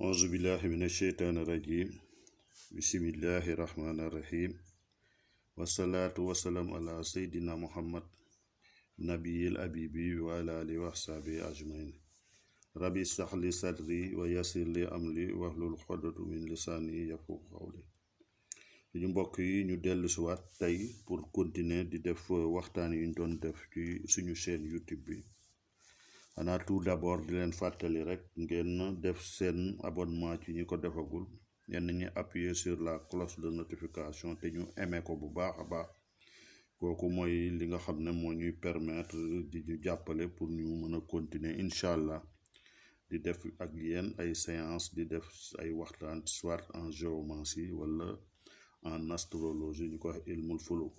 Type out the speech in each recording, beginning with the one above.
auzu billahi min asheytaani rajim bismillahi rahmaani rahim wasalaatu wasalaam ala seydina muhammad nabiyil abibi wa ala alihi wa sahbihi ajmain rabbi ishrah li sadri wa yassir li amri wahlul uqdatan min lisaani yafqahu qawli ñu mbokk yi ñu dellu si waat tey pour continuer di def waxtaan yi ñu doon def ci suñu chaîne YouTube bi xanaa tout d'abord di leen fàttali rek ngeen def seen abonnement ci ñi ko defagul ñenn ñi appuyer sur la cloche de notification te ñu aimé ko bu baax a baax kooku mooy li nga xam ne moo ñuy permettre di ñu jàppale pour ñu mën a continuer incha allah di def ak yéen ay séance di def ay waxtaan soit en géomancie wala en astrologie ñu ko wax ilmul fuluk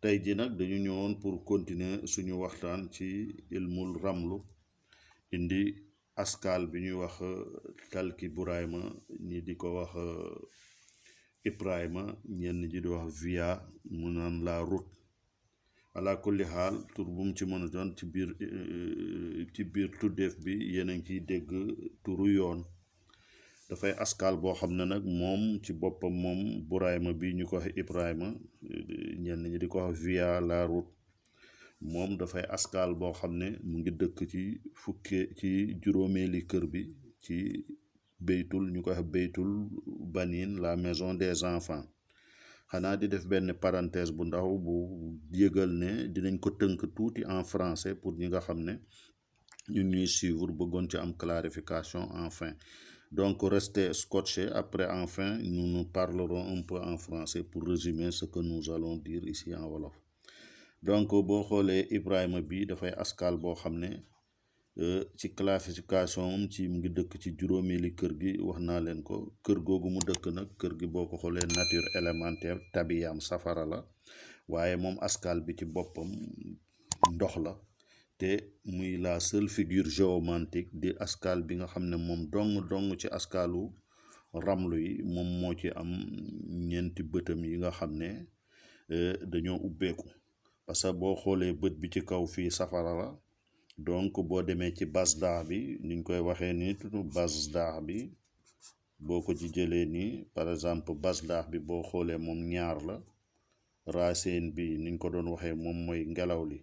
tey ji nag dañu ñëwoon pour continuer suñu waxtaan ci ilmul ramlu indi askal bi ñuy wax talki Burayma ñi di ko wax Ibrahima ñenn ji di wax via mu naan la route ala kulli xaal tur bu mu ci mën a doon ci biir tuddeef bi yéen a ngi ciy dégg turu yoon dafay askal boo xam ne nag moom ci boppam moom Burayma bi ñu ko wax Ibrahima ñenn ñi di ko wax via la route moom dafay askal boo xam ne mu ngi dëkk ci juróomeeli kër bi ci baytul ñu ko wax baytul banin la maison des enfants xanaa di def benn parenthèse bu ndaw bu yëgal ne dinañ ko tënk tuuti en français pour ñi nga xam ne ñu ñuy suivre bëggoon ci am clarification enfin donc restez scotchés après enfin nous parlerons un peu en français pour résumer ce que nous allons dire ici en wolof. Donc boo xoolee Ibrahima bi dafay askal boo xam ne ci classification ci mu ngi dëkk ci juróomeeli kër gi wax naa leen ko kër googu mu dëkk nag kër gi boo ko xoolee nature élémentaire tabiyam safara la waaye moom askal bi ci boppam ndox la te muy la seule figure géomantique di askal bi nga xam ne moom dong ci askalu ramlu yi moom moo ci am ñeenti bëtam yi nga xam ne dañoo ubbeeku parce que boo xoolee bët bi ci kaw fii safara la donc boo demee ci basdaax bi niñ koy waxee nii tudd basdaax bi boo ko ci jëlee nii par exemple basdaax bi boo xoolee moom ñaar la racine bi niñ ko doon waxee moom mooy ngelaw li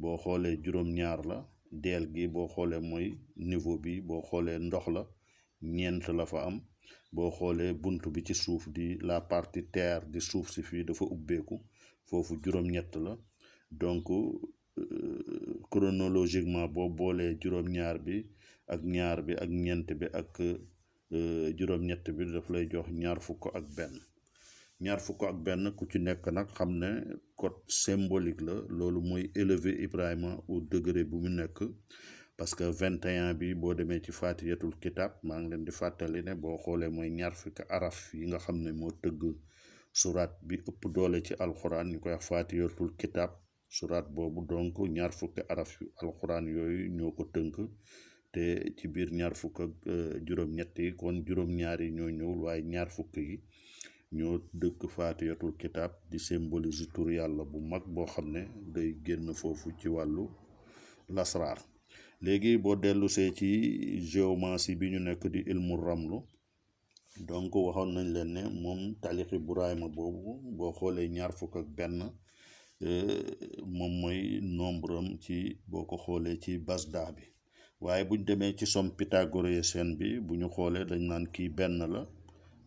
boo xoolee juróom-ñaar la deel gi boo xoolee mooy niveau bi boo xoolee ndox la ñeent la fa am boo xoolee bunt bi ci suuf di la partie terre di suuf si fii dafa ubbeeku foofu juróom-ñett la donc chronologiquement boo boolee juróom-ñaar bi ak ñaar bi ak ñeent bi ak juróom-ñett bi daf lay jox ñaar fukk ak benn ku ci nekk nag xam ne code symbolique la loolu mooy élever Ibrahima au degré bu mu nekk parce que 21 bi boo demee ci fatiyatul kitab maa ngi leen di fàttali ne boo xoolee mooy ñaar fukki araf yi nga xam ne moo tëgg surat bi ëpp doole ci alxuraan ñu koy wax fatiyatul kitab surat boobu donc ñaar fukki araf yu alxuraan yooyu ñoo ko tënk te ci biir ñaar fukk ak juróom-ñett yi kon juróom-ñaar yi ñoo ñëwul waaye ñaar fukk yi ñoo dëkk fatiyatul kitab di symbolise tur yàlla bu mag boo xam ne day génn foofu ci wàllu lasraar léegi boo dellusee ci géomancie bi ñu nekk di ilmu ramlu donc waxoon nañ leen ne moom talixi Burayma boobu boo xoolee ñaar fukk ak benn moom mooy nombre am ci boo ko xoolee ci basdaax bi waaye buñ demee ci somme pythagorienne bi bu ñu xoolee dañ naan kii benn la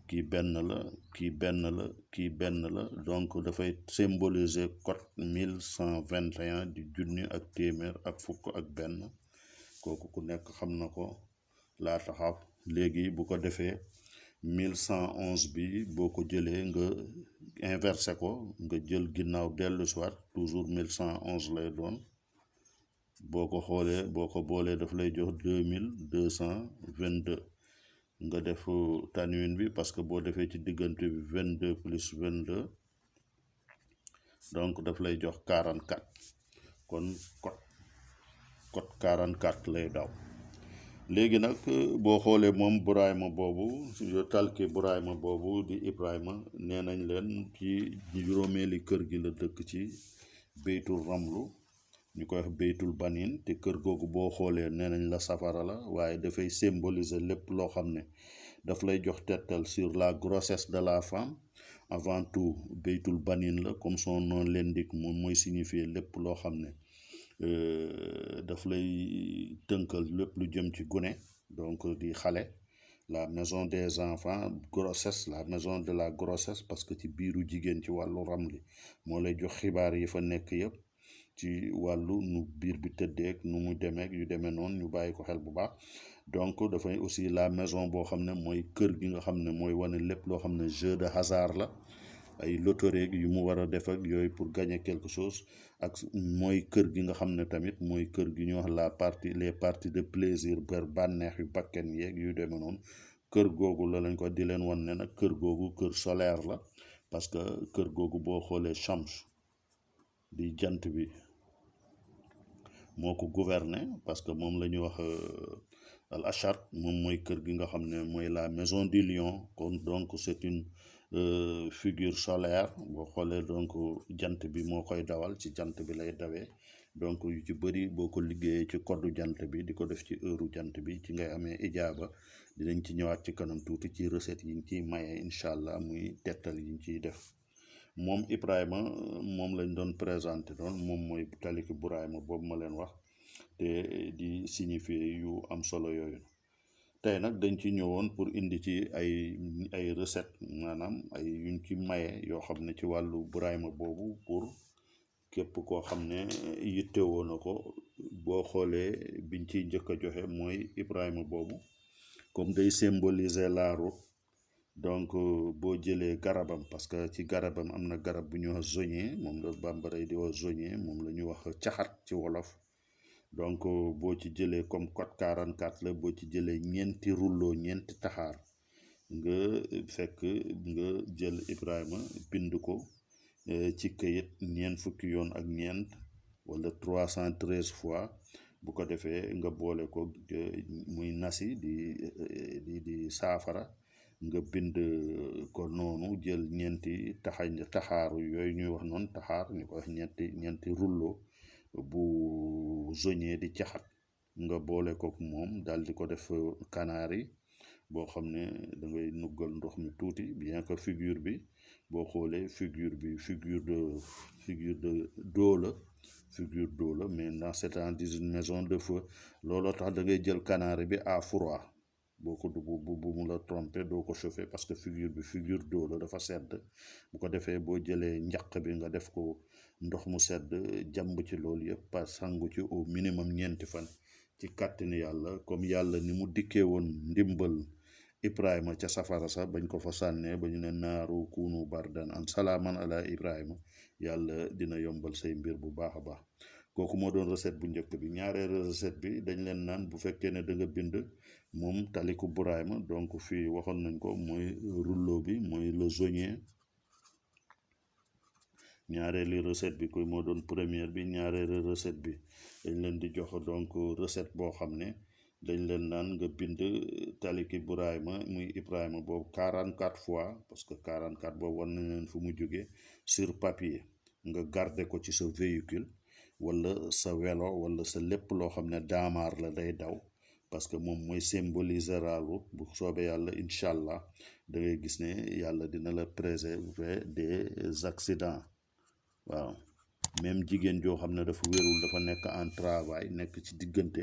kii benn la kii benn la kii benn la donc dafay symboliser code 1121 di junni ak téeméer ak fukk ak benn kooku ku nekk xam na ko laa taxaw léegi bu ko defee 1111 bi boo ko jëlee nga inversé ko nga jël ginnaaw dellu soit toujours 1111 lay doon boo ko xoolee boo ko boolee daf lay jox 2222 nga def tanwin bi parce que boo defee ci diggante bi 22 plus 22 donc daf lay jox 44 kon code 44 lay daw léegi nag boo xoolee moom Burayma boobu talki Burayma boobu di Ibrahima nee nañ leen ci juróomeeli kër gi la dëkk ci baytul ramlu ñu koy wax baytul banin te kër googu boo xoolee nee nañ la safara la waaye dafay symboliser lépp loo xam ne daf lay jox tettal sur la grossesse de la femme. Avant tout baytul banin la comme son nom l'indique moom mooy signifier lépp loo xam ne daf lay tënkal lépp lu jëm ci gune, donc di xale. La maison des enfants, grossesse, la maison de la grossesse, parce que ci biiru jigéen ci wàllu ramli moo lay jox xibaar yi fa nekk yëpp ci wàllu nu biir bi tëddeeg nu mu demeek yu demee noonu ñu bàyyi ko xel bu baax. Donc dafay aussi la maison boo xam ne mooy kër gi nga xam ne mooy wane lépp loo xam ne jeu de hasard la, ay loterie yu mu war a def ak yooyu pour gagner quelque chose. ak mooy kër gi nga xam ne tamit mooy kër gi ñu wax les parties de plaisir ber bànneex yu bakken yeeg yu demee noonu. kër googu la lañ ko di leen wan ne nag kër googu kër solaire la, parce que kër googu boo xoolee Shams di jant bi moo ko gouverner, parce que moom la ñuy wax al achar, moom mooy kër gi nga xam ne mooy la maison du lion. kon donc c'est une figure solaire. boo xoolee donc jant bi moo koy dawal, ci jant bi lay dawee. donc yu ci bëri boo ko liggéeyee ci koddu jant bi di ko def ci heure jant bi ci ngay amee ijaaba. dinañ ci ñëwaat ci kanam tuuti ci recette yi ñu ciy maye incha allah, muy tettal yi ñu ciy def. moom Ibrahima moom lañ doon présenté doon, moom mooy taliku Burayma boobu ma leen wax te di signifier yu am solo yooyu. tey nag dañ ci ñëwoon pour indi ci ay recette, maanaam ay yuñ ci maye yoo xam ne ci wàllu Burayma boobu, pour képp koo xam ne yittewoo na ko. boo xoolee biñ ciy njëkk a joxe mooy Ibrahima boobu, comme day symboliser la route. donc boo jëlee garabam, parce que ci garabam am na garab bu ñuy wax zognier, moom la bambara di wax zognier, moom la ñuy wax caxat ci wolof. donc boo ci jëlee comme code 44 la, boo ci jëlee ñeenti rouleau, ñeenti taxaar, nga fekk nga jël Ibrahima bind ko ci këyit ñeent fukki yoon ak ñeent wala 313 fois. bu ko defee nga boole ko muy nasi di saafara, nga bind ko noonu, jël ñeenti taxaaru yooyu ñuy wax noonu taxaar, ñu ko wax ñeenti rouleau bu zognier di caxat, nga boole ko moom daal di ko def kanaari boo xam ne da ngay nuggal ndox mi tuuti. bien que figure bi boo xoolee figure de d'eau la, figure d'eau la, mais dans c'est dans une maison de feu. looloo tax da ngay jël kanaari bi à froid, boo ko bu mu la tromper, doo ko chauffer, parce que figure d'eau la, dafa sedd. bu ko defee boo jëlee njaq bi nga def ko ndox mu sedd, jàmb ci loolu yëpp pa sangu ci au minimum ñeenti fan ci kàttani yàlla. comme yàlla ni mu dikkee woon ndimbal Ibrahima ca safara sa bañ ko fa sànnee ba ñu ne naaru kunu bardan an salaaman ala Ibrahima, yàlla dina yombal say mbir bu baax a baax. kooku moo doon recette bu njëkk bi. ñaareelu recette bi dañ leen naan bu fekkee ne da nga bind moom taliku Burayma, donc fii waxoon nañ ko, mooy rouleau bi mooy le zognier. ñaareelu recette bi koy moo doon première bi. ñaareelu recette bi dañ leen di jox donc recette boo xam ne dañ leen naan nga bind taliki Burayma muy Ibrahima boobu 44 fois, parce que 44 boobu war nañ leen fu mu jógee, sur papier. nga garder ko ci sa véhicule wala sa welo wala sa lépp loo xam ne daamaar la day daw, parce que moom mooy symboliser la route. bu soobee yàlla incha allah da ngay gis ne yàlla dina la préserver des accidents. waaw, même jigéen joo xam ne dafa wérul, dafa nekk en travail, nekk ci diggante,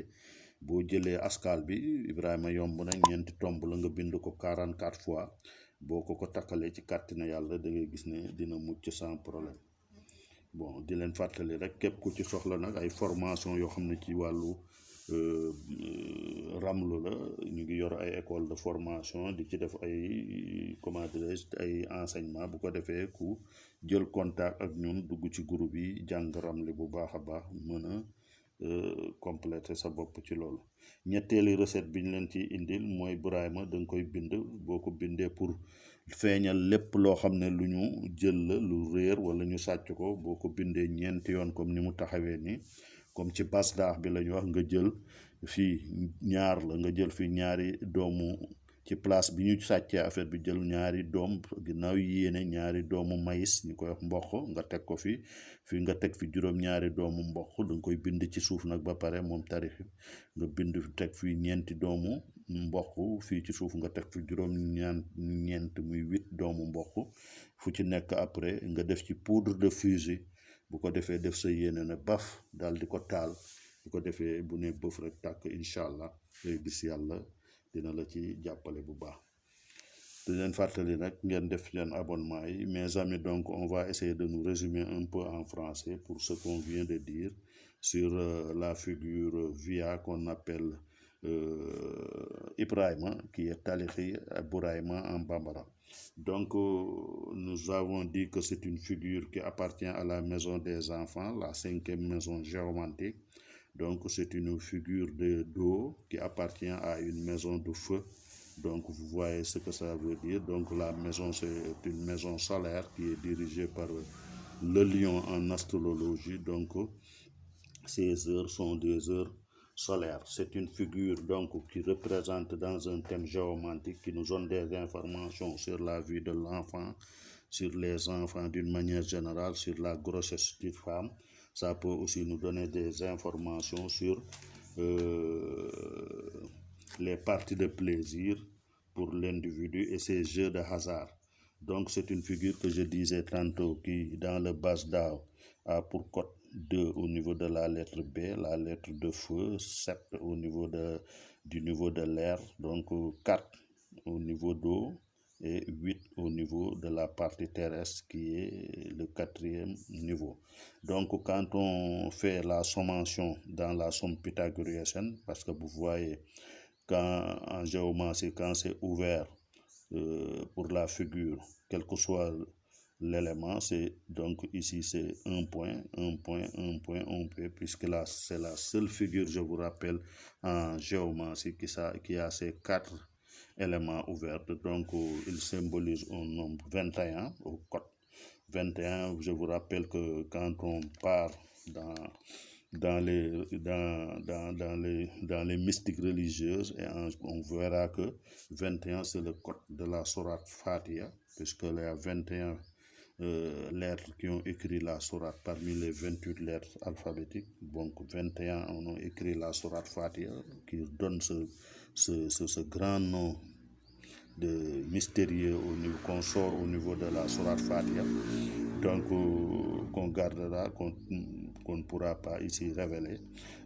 boo jëlee askal bi Ibrahima yomb na, ñeenti tomb la, nga bind ko 44 fois, boo ko takkalee ci kàttina yàlla da ngay gis ne dina mucc sans problème. bon di leen fàttali rek, képp ku ci soxla nag ay formation yoo xam ne ci wàllu ramlu la, ñu ngi yor ay école de formation di ci def ay comment dirais-je ay enseignement. bu ko defee ku jël contact ak ñun dugg ci groupe yi jàng ramli bu baax a baax, mën a compléter sa bopp ci loolu. ñetteeli recette bi ñu leen ci indil mooy Burayma da nga koy bind. boo ko bindee pour feeñal lépp loo xam ne lu ñu jël la, lu réer wala ñu sàcc ko, boo ko bindee ñeenti yoon comme ni mu taxawee nii, comme ci basdaax bi la ñu wax, nga jël fii ñaar la, nga jël fii ñaari doomu ci place bi ñu sàccee affaire bi jël ñaari doom ginnaaw yéene ñaari doomu maïs ñu koy wax mboq nga teg ko fi nga teg fi juróom-ñaari doomu mboq danga koy bind ci suuf nag ba pare moom tarif nga bind teg fi ñeenti doomu mboq fii ci suuf nga teg fi ñeent muy 8 doomu mboq fu ci nekk après nga def ci poudre de fusil bu ko defee def sa yéene na baf daal di ko taal bu ko defee bu ne bëf rek tàkk incha allah ngay gis yàlla dina la ci jàppale bu baax di leen fàttali nag ngeen def seen abonnement yi mes amis. Donc on va essayer de nous résumer un peu en français pour ce qu'on vient de dire sur la figure Via qu'on appelle Ibrahima, qui est Talihi Bouraïma en Bambara. Donc nous avons dit que c'est une figure qui appartient à la maison des enfants, la 5e maison géomantique. Donc c'est une figure d'eau qui appartient à une maison de feu. Donc vous voyez ce que ça veut dire. Donc la maison, c'est une maison solaire qui est dirigée par le lion en astrologie. Donc ces heures sont des heures solaires. C'est une figure donc qui représente dans un thème géomantique, qui nous donne des informations sur la vie de l'enfant, sur les enfants d'une manière générale, sur la grossesse d'une femme. Ça peut aussi nous donner des informations sur les parties de plaisir pour l'individu et ses jeux de hasard. Donc c'est une figure que je disais tantôt qui dans le Basdao a pour code 2 au niveau de la lettre B, la lettre de feu, 7 au niveau du niveau de l'air, donc 4 au niveau d'eau et 8 au niveau de la partie terrestre qui est le 4e niveau. Donc quand on fait la sommation dans la somme pythagorienne, parce que vous voyez quand en géomancie, quand c'est ouvert pour la figure, quel que soit l'élément, c'est donc ici c'est un point, puisque là c'est la seule figure, je vous rappelle, en géomancie qui a ces 4 éléments ouverts. Donc il symbolise un nombre 21 au code 21. Je vous rappelle que quand on part dans les mystiques religieuses, et on verra que 21 c'est le code de la sourate Fatiha, puisque il y a 21 lettres qui ont écrit la sourate parmi les 28 lettres alphabétiques. Donc 21 ont écrit la sourate Fatiha, qui donne ce grand nom de mystérieux qu'on sort au niveau de la sourate Fatiha, donc qu'on gardera, qu'on ne pourra pas ici révéler.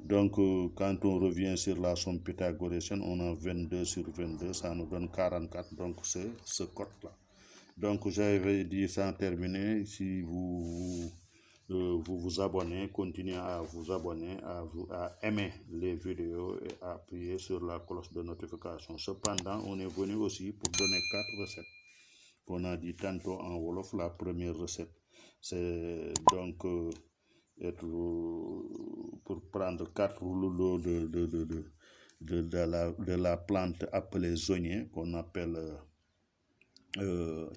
Donc quand on revient sur la somme pythagorienne, on a 22 sur 22, ça nous donne 44, donc c'est ce code là. Donc j'avais dit sans terminer, si vous vous abonnez, continuez à vous abonner, à aimer les vidéos et à appuyer sur la cloche de notification. Cependant, on est venu aussi pour donner 4 recettes qu'on a dit tantôt en Wolof. La première recette, c'est donc pour prendre 4 rouleaux de la plante appelée zonier, qu'on appelle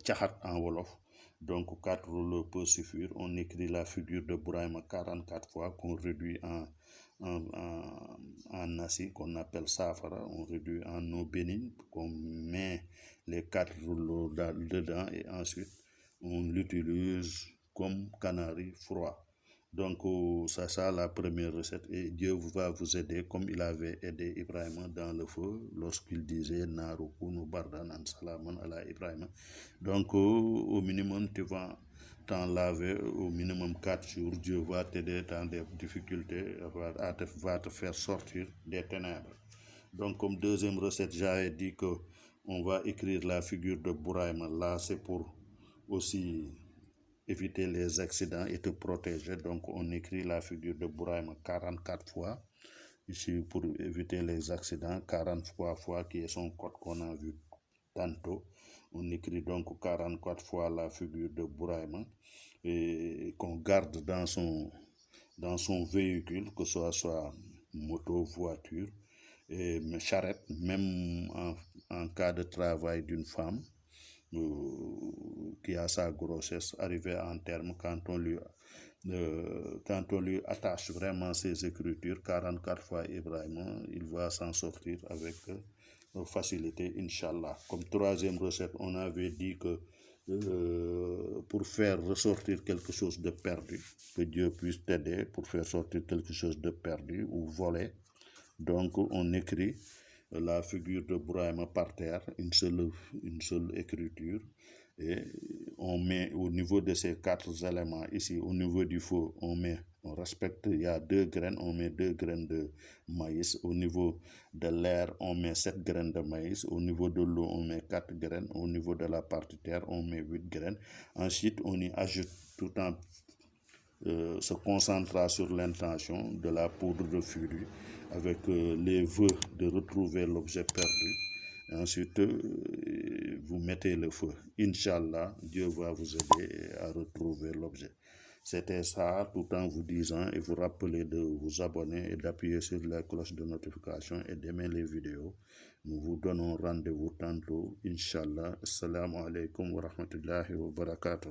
tchahat en Wolof. Donc 4 rouleaux peut suffire. On écrit la figure de Bouraïma 44 fois, qu'on réduit en nasi, qu'on appelle safara. On réduit en eau bénigne, qu'on met les 4 rouleaux dedans et ensuite on l'utilise comme canari froid. Donc c'est ça la première recette, et Dieu va vous aider comme il avait aidé Ibrahima dans le feu lorsqu'il disait Narukunu Bardan an Salaman ala Ibrahima. Donc au minimum tu vas t'en laver au minimum 4 jours. Dieu va t'aider dans des difficultés, va te faire sortir des ténèbres. Donc comme deuxième recette, j'avais dit que on va écrire la figure de Bouraïma. Là c'est pour aussi éviter les accidents et te protéger. Donc on écrit la figure de Bouraïma 44 fois ici pour éviter les accidents. 43 fois qui est son code qu'on a vu tantôt. On écrit donc 44 fois la figure de Bouraïma et qu'on garde dans son véhicule, que ce soit moto, voiture et charrette, même en cas de travail d'une femme qui a sa grossesse arrivée en terme, quand on lui attache vraiment ses écritures 44 fois Ibrahima, il va s'en sortir avec faciliter, Inch'Allah. Comme troisième recette, on avait dit que pour faire ressortir quelque chose de perdu, que Dieu puisse t'aider pour faire sortir quelque chose de perdu ou volé. Donc on écrit la figure de Bourahima par terre, une seule écriture, et on met au niveau de ces 4 éléments ici, au niveau du feu, on respecte, il y a 2 graines, on met 2 graines de maïs. Au niveau de l'air, on met 7 graines de maïs. Au niveau de l'eau, on met 4 graines. Au niveau de la partie terre, on met 8 graines. Ensuite, on y ajoute, tout en se concentrant sur l'intention, de la poudre de furie avec les vœux de retrouver l'objet perdu. Et ensuite, vous mettez le feu. Inch'Allah, Dieu va vous aider à retrouver l'objet. C'était ça, tout en vous disant et vous rappeler de vous abonner et d'appuyer sur la cloche de notification et d'aimer les vidéos. Nous vous donnons rendez-vous tantôt, Inch'Allah. Assalamu alaikum wa rahmatullahi wa barakatuh.